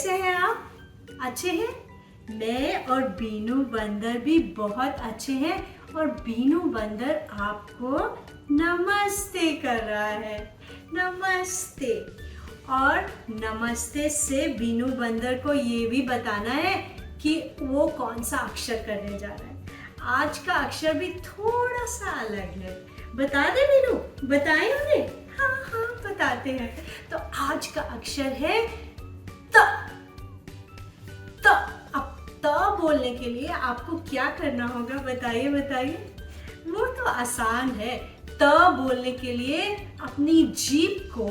कैसे हैं आप? अच्छे हैं? मैं और बीनू बंदर भी बहुत अच्छे हैं और बीनू बंदर आपको नमस्ते कर रहा है। नमस्ते। और नमस्ते से बीनू बंदर को ये भी बताना है कि वो कौन सा अक्षर करने जा रहा है। आज का अक्षर भी थोड़ा सा अलग है। बता दे बीनू? बताएं उन्हें? हाँ बताते हैं। तो आज का अक्षर है त। त। अब त बोलने के लिए आपको क्या करना होगा बताइए बताइए। वो तो आसान है। त बोलने के लिए अपनी जीभ को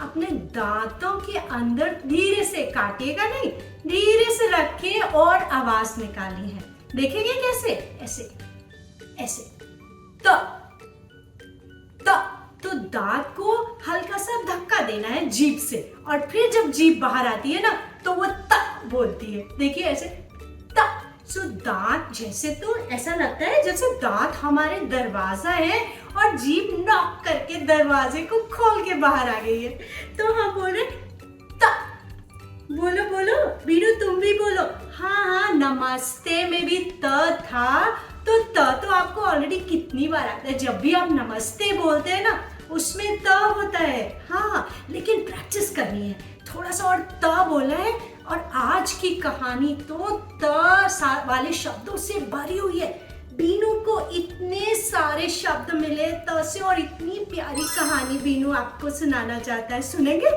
अपने दांतों के अंदर धीरे से, काटिएगा नहीं, धीरे से रखे और आवाज निकाली है। देखेंगे कैसे? ऐसे ऐसे त। त। तो दांत को हल्का सा धक्का देना है जीभ से और फिर जब जीभ बाहर आती है ना तो वो त बोलती है। देखिए ऐसे त। सो दांत जैसे, तो ऐसा लगता है जैसे दांत हमारे दरवाजा है और जीभ नॉक करके दरवाजे को खोल के बाहर आ गई है। तो हम बोल रहे त। बोलो बोलो बीनू, तुम भी बोलो। हाँ नमस्ते में भी त था, तो त तो आपको ऑलरेडी कितनी बार आता है। जब भी आप नमस्ते बोलते हैं ना उसमें त होता है। हाँ लेकिन प्रैक्टिस करनी है, थोड़ा सा और त बोला है। और आज की कहानी तो त वाले शब्दों से भरी हुई है। बीनू को इतने सारे शब्द मिले त से और इतनी प्यारी कहानी बीनू आपको सुनाना चाहता है। सुनेंगे?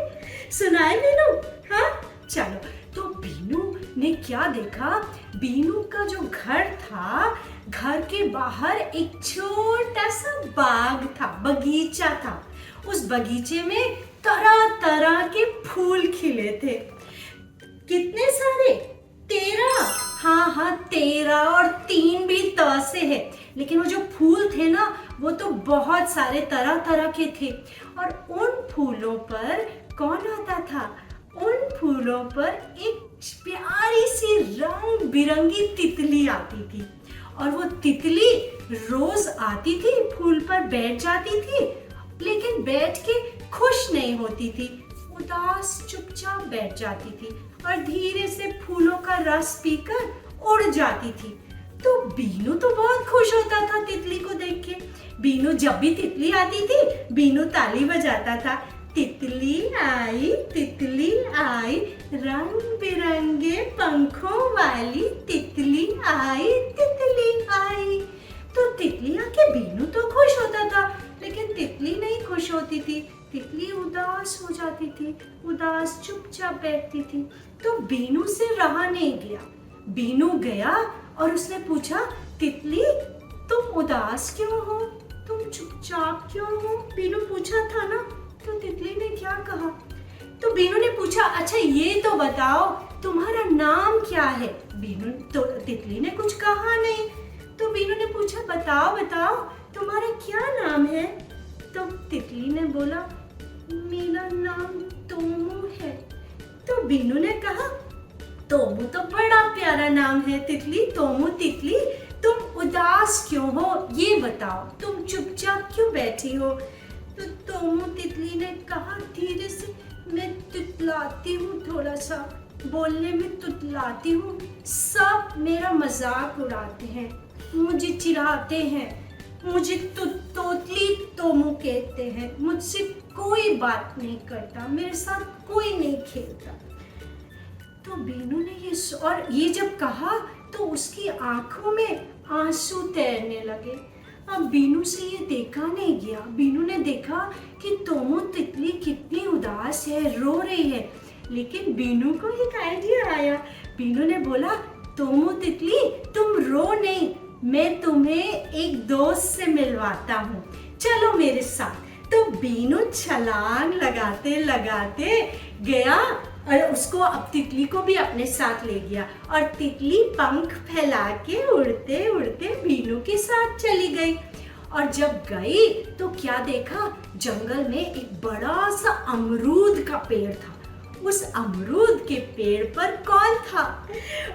सुनाए बीनू? हाँ चलो। तो बीनू ने क्या देखा, बीनू का जो घर था, घर के बाहर एक छोटा सा बाग था, बगीचा था। उस बगीचे में तरह तरह के फूल खिले थे। कितने सारे? 13। हाँ 13 और 3 भी त से है। लेकिन वो जो फूल थे ना वो तो बहुत सारे तरह तरह के थे। और उन फूलों पर कौन आता था? उन फूलों पर एक प्यारी सी रंग बिरंगी तितली आती थी। और वो तितली रोज आती थी, फूल पर बैठ जाती थी, लेकिन बैठ के खुश नहीं होती थी, उदास चुपचाप बैठ जाती थी और धीरे से फूलों का रस पीकर उड़ जाती थी। तो बीनू तो बहुत खुश होता था तितली को देख के। बीनू जब भी तितली आती थी बीनू ताली बजाता था। तितली आई, रंग बिरंगे पंखों वाली तितली आई, तितली आई। तो तितली आके बीनू तो खुश होता था, लेकिन तितली नहीं खुश होती थी। तितली उदास हो जाती थी, उदास चुपचाप बैठती थी। तो बीनू से रहा नहीं गया। बीनू गया और उसने पूछा, तितली तुम उदास क्यों हो? तुम चुपचाप क्यों हो? बीनू पूछा था ना। तो तितली ने क्या कहा? तो बीनू ने पूछा, अच्छा ये तो बताओ तुम्हारा नाम क्या है? बीनू तो, तितली ने कुछ कहा नहीं। तो बीनू ने पूछा, बताओ बताओ तुम्हारा क्या नाम है? तो तितली ने बोला, मेरा नाम तोमू है। तो बीनू ने कहा, तोमू तो बड़ा प्यारा नाम है तितली। तोमू तितली तुम उदास क्यों हो ये बताओ, तुम चुपचाप क्यों बैठी हो? तो तोमू तितली ने कहा धीरे से, मैं तुतलाती हूँ, थोड़ा सा बोलने में तुतलाती हूँ। सब मेरा मजाक उड़ाते हैं, मुझे चिढ़ाते हैं, मुझे तोतली तोमू कहते हैं, मुझसे कोई बात नहीं करता, मेरे साथ कोई नहीं खेलता। तो बीनू ने ये जब कहा तो उसकी आंखों में आंसू तैरने लगे। अब बीनू से ये देखा नहीं गया। बीनू ने देखा कि तोमू तितली कितनी उदास है, रो रही है। लेकिन बीनू को एक आइडिया आया। बीनू ने बोला, तोमू तितली तुम रो नहीं, मैं तुम्हें एक दोस्त से मिलवाता हूँ, चलो मेरे साथ। तो बीनू छलांग लगाते लगाते गया और उसको, अब तितली को भी अपने साथ ले गया। और तितली पंख फैला के उड़ते उड़ते बीनू के साथ चली गई। और जब गई तो क्या देखा, जंगल में एक बड़ा सा अमरूद का पेड़ था। उस अमरूद के पेड़ पर कौन था?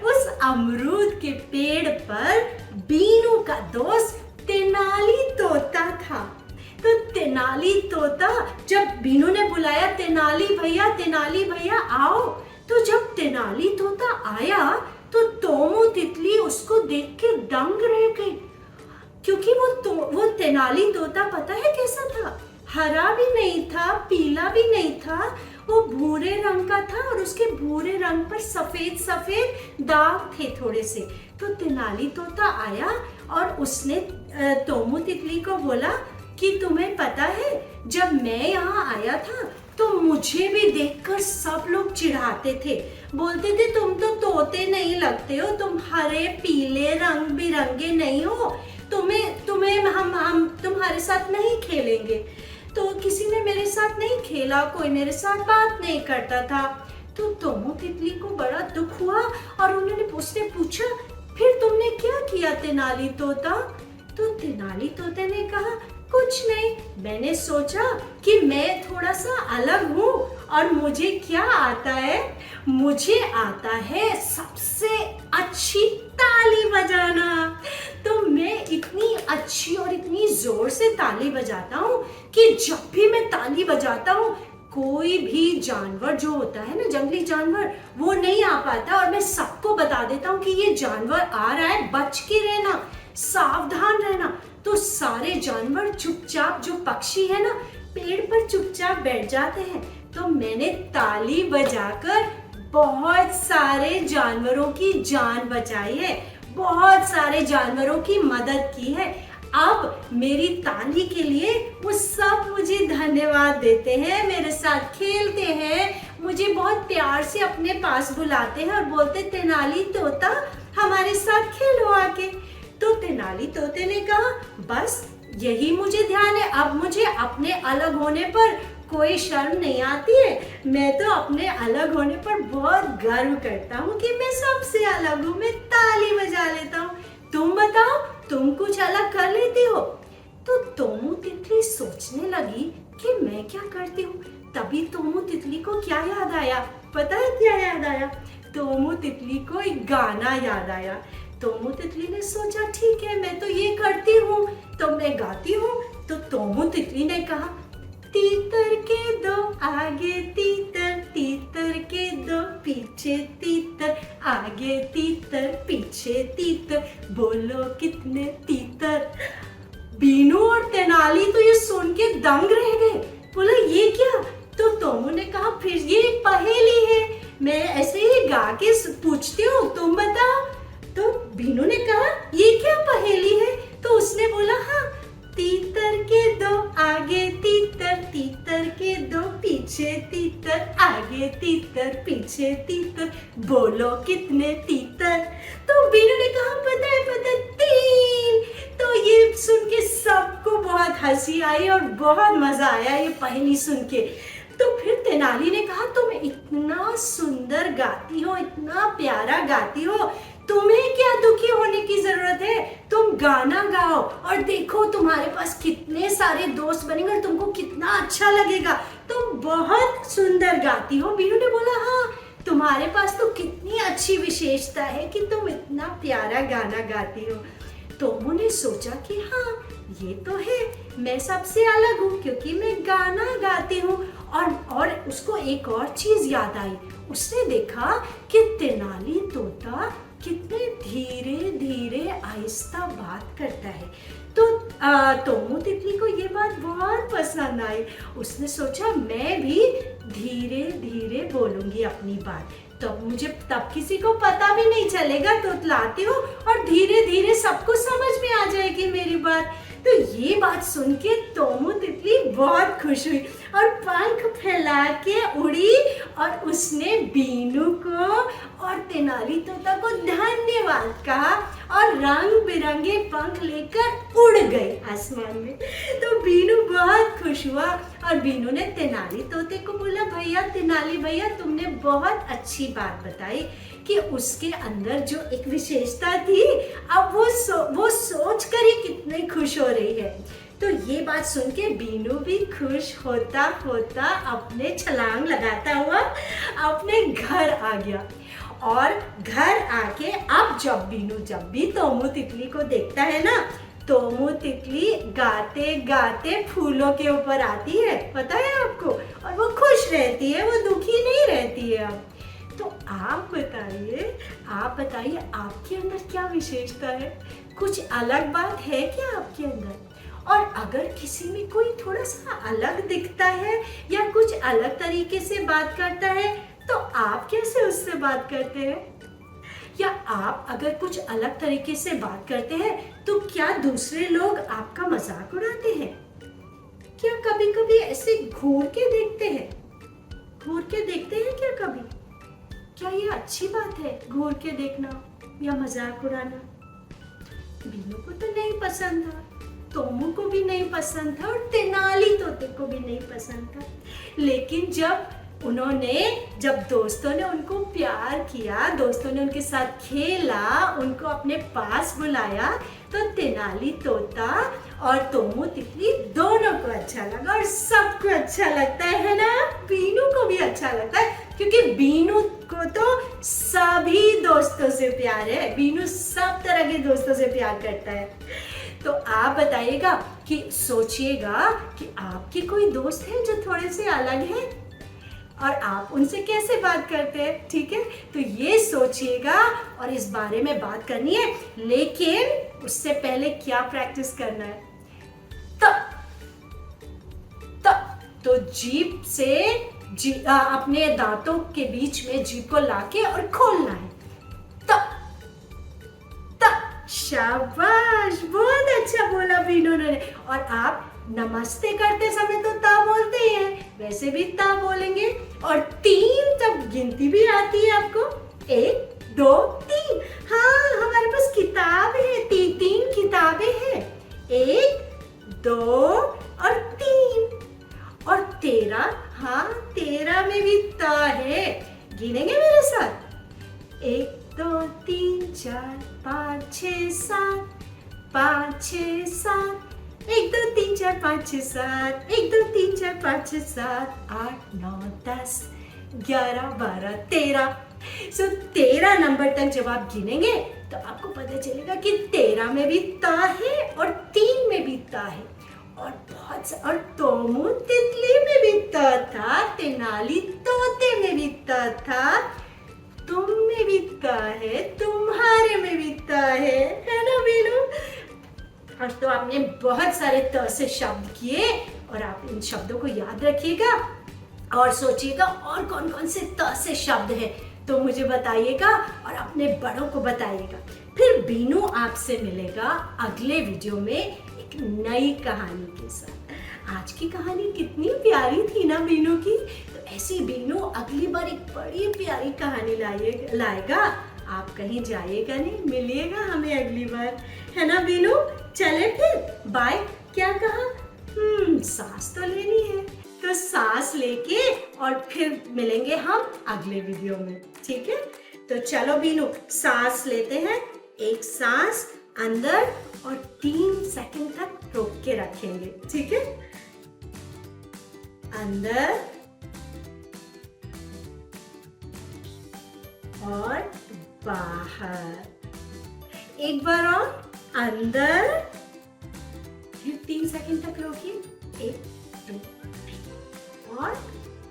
उस अमरूद के पेड़ पर बीनू का दोस्त तेनाली तोता था। तो तेनाली तोता, जब बीनू ने बुलाया, तेनाली भैया आओ, तो जब तेनाली तोता आया तो तोमू तितली उसको देख के दंग रह गई, क्योंकि वो तेनाली तोता पता है कैसा था? हरा भी नहीं था, पीला भी नहीं था, वो भूरे रंग का था और उसके भूरे रंग पर सफेद सफेद दाग थे थोड़े से। तो तेनाली तोता आया और उसने तोमू तितली को बोला कि तुम्हें पता है, जब मैं यहाँ आया था तो मुझे भी देखकर सब लोग चिढ़ाते थे, बोलते थे तुम तो तोते नहीं लगते हो, तुम हरे पीले रंग बिरंगे नहीं हो, तुम्हें हम तुम्हारे साथ नहीं खेलेंगे। तो किसी ने मेरे साथ नहीं खेला, कोई मेरे साथ बात नहीं करता था। तो तोमू तितली को बड़ा दुख हुआ और उसने पूछा, फिर तुमने क्या किया तेनाली तोता? तो तेनाली तोते ने कहा, कुछ नहीं, मैंने सोचा कि मैं थोड़ा सा अलग हूँ और मुझे क्या आता है, मुझे आता है सबसे अच्छी ताली बजाना। तो मैं इतनी अच्छी और इतनी जोर से ताली बजाता हूँ कि जब भी मैं ताली बजाता हूँ कोई भी जानवर जो होता है ना, जंगली जानवर, वो नहीं आ पाता और मैं सबको बता देता हूँ कि ये जानवर आ रहा है, बच के रहना, सावधान रहना। तो सारे जानवर चुपचाप, जो पक्षी है ना, पेड़ पर चुपचाप बैठ जाते हैं। तो मैंने ताली बजाकर बहुत सारे जानवरों की जान बचाई है, बहुत सारे जानवरों की मदद की है। अब मेरी ताली के लिए वो सब मुझे धन्यवाद देते हैं, मेरे साथ खेलते हैं, मुझे बहुत प्यार से अपने पास बुलाते हैं और बोलते, तेनाली तोता हमारे साथ खेलो आके। तो तेनाली तोते ने कहा, बस यही मुझे ध्यान है, अब मुझे अपने अलग होने पर कोई शर्म नहीं आती है, मैं तो अपने अलग होने पर बहुत गर्व करता हूँ कि मैं सबसे अलग हूँ, मैं ताली बजा लेता हूँ। तुम बताओ, तुम कुछ अलग कर लेती हो? तो तोमू तितली सोचने लगी कि मैं क्या करती हूँ। तभी तोमू तितली को क्या याद आया? पता है क्या याद आया? तोमू तितली को एक गाना याद आया। तोमू तितली ने सोचा, ठीक है, मैं तो ये करती हूँ, तो मैं गाती हूँ। तो तोमू तितली ने कहा, तीतर के दो आगे तीतर, तीतर के दो पीछे तीतर, आगे तीतर पीछे तीतर, बोलो कितने तीतर। बीनू और तेनाली तो ये सुन के दंग रह गए, बोला ये क्या? तो तोमू ने कहा, फिर ये एक पहेली है, मैं ऐसे ही गा के पूछती हूँ, तुम बताओ। तो बीनू ने कहा, ये क्या पहेली है? तो उसने बोला, हाँ, तीतर के दो आगे तीतर, तीतर के दो पीछे तीतर, आगे तीतर पीछे तीतर, बोलो कितने तीतर। तो बीनू ने कहा, पता है, 3। तो ये सुन के सबको बहुत हंसी आई और बहुत मजा आया ये पहेली सुन के। तो फिर तेनाली ने कहा, तुम इतना सुंदर गाती हो, इतना प्यारा गाती हो, तुम्हें क्या दुखी होने की जरूरत है, तुम गाना गाओ और देखो तुम्हारे पास कितने सारे दोस्त बनेंगे और तुमको कितना अच्छा लगेगा, तुम बहुत सुंदर गाती हो। बीनू ने बोला, हाँ, तुम्हारे पास तो कितनी अच्छी विशेषता है कि तुम इतना प्यारा गाना गाती हो। तोमू ने सोचा कि हाँ, ये तो है, मैं सबसे अलग हूँ क्योंकि मैं गाना गाती हूँ। और उसको एक और चीज याद आई, उसने देखा कि तेनाली तोता कितने धीरे धीरे आहिस्ता बात करता है। तो तोमू तितली को ये बात बहुत पसंद आई। उसने सोचा, मैं भी धीरे धीरे बोलूंगी अपनी बात, तब किसी को पता भी नहीं चलेगा, तोतलाती हूँ और धीरे धीरे सबको समझ में आ जाएगी मेरी बात। तो ये बात सुन के तोमू तितली बहुत खुश हुई और पंख फैला के उड़ी और उसने बीनू को और तेनाली तोता को धन्यवाद कहा और रंग बिरंगे पंख लेकर उड़ गई आसमान में। तो बीनू बहुत खुश हुआ और बीनू ने तेनाली तोते को बोला, भैया, तेनाली भैया, तुमने बहुत अच्छी बात बताई कि उसके अंदर जो एक विशेषता थी, अब वो सोच कर ही कितनी खुश हो रही है। तो ये बात सुन के बीनू भी खुश होता होता अपने छलांग लगाता हुआ अपने घर आ गया। और घर आके अब जब भी तोमू तितली को देखता है ना, तोमू तितली गाते गाते फूलों के ऊपर आती है, पता है आपको, और वो खुश रहती है, वो दुखी नहीं रहती है अब। तो आप बताइए आपके अंदर क्या विशेषता है? कुछ अलग बात है क्या आपके अंदर? और अगर किसी में कोई थोड़ा सा अलग दिखता है या कुछ अलग तरीके से बात करता है, तो आप कैसे उससे बात करते हैं? या आप अगर कुछ अलग तरीके से बात करते हैं, तो क्या दूसरे लोग आपका मजाक उड़ाते हैं? क्या कभी-कभी ऐसे घूर के देखते हैं? घूर के देखते हैं क्या कभी? क्या ये अच्छी बात है घूर के देखना या मजाक उड़ाना? बीनू को तो नहीं पसंद था, तोमू को भी नहीं पसंद था और तेनाली तोते को भी नहीं पसंद था। लेकिन जब दोस्तों ने उनको प्यार किया, दोस्तों ने उनके साथ खेला, उनको अपने पास बुलाया, तो तेनाली तोता और तोमू तितली दोनों को अच्छा लगा और सबको अच्छा लगता है ना? बीनू को भी अच्छा लगता है क्योंकि बीनू को तो सभी दोस्तों से प्यार है। बीनू सब तरह के दोस्तों से प्यार करता है। तो आप बताइएगा कि सोचिएगा कि आपके कोई दोस्त है जो थोड़े से अलग हैं और आप उनसे कैसे बात करते हैं, ठीक है? तो ये सोचिएगा और इस बारे में बात करनी है, लेकिन उससे पहले क्या प्रैक्टिस करना है? तो जीभ से अपने दांतों के बीच में जीभ को लाके और खोलना है। शाबाश, बहुत अच्छा बोला बीनू ने। और आप नमस्ते करते समय तो ता बोलते ही हैं, वैसे भी ता बोलेंगे। और 3 तक गिनती भी आती है आपको, 1 2 3। हाँ, हमारे पास किताब है, 3 किताबें हैं, 1 2 और 3। और 13, हाँ 13 में भी ता है। गिनेंगे मेरे साथ? 1 2 3 4 5 6 7 5 6 7 1 2 3 4 5 6 7 1 2 3 4 5 6 7 8 9 10 11 12 13। सो 13 नंबर तक जब आप गिनेंगे तो आपको पता चलेगा कि 13 में भी ता है और 3 में भी ता है और तोमू तितली में भी ता था, तेनाली तोते में भी ता था, तुम में भी ता है, तुम्हारे में भी ता है ना बीनू? और तो आपने बहुत सारे त से शब्द किए और आप इन शब्दों को याद रखिएगा और सोचिएगा और कौन कौन से त से शब्द हैं, तो मुझे बताइएगा और अपने बड़ों को बताइएगा। फिर बीनू आपसे मिलेगा अगले वीडियो में एक नई कहानी के साथ। आज की कहानी कितनी प्यारी थी ना बीनू की? तो ऐसी बीनू अगली बार एक बड़ी प्यारी कहानी लाएगा। आप कहीं जाइएगा नहीं, मिलिएगा हमें अगली बार, है ना बीनू? चले फिर, बाय। क्या कहा? सांस तो लेनी है, तो सांस लेके और फिर मिलेंगे हम अगले वीडियो में, ठीक है? तो चलो बीनू, सांस लेते हैं। एक सांस अंदर और 3 सेकंड तक रोक के रखेंगे, ठीक है? अंदर और बाहर। एक बार और, अंदर, फिर 3 सेकंड तक रोकिए। 1 2 3 और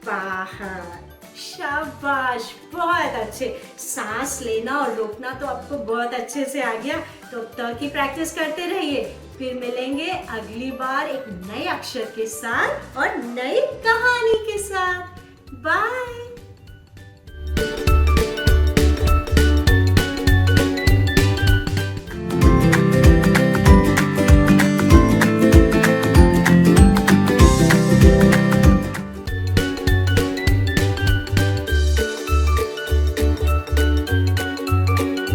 बाहर। शाबाश, बहुत अच्छे। सांस लेना और रोकना तो आपको बहुत अच्छे से आ गया। तो अब तक की प्रैक्टिस करते रहिए। फिर मिलेंगे अगली बार एक नए अक्षर के साथ और नई कहानी के साथ। बाय।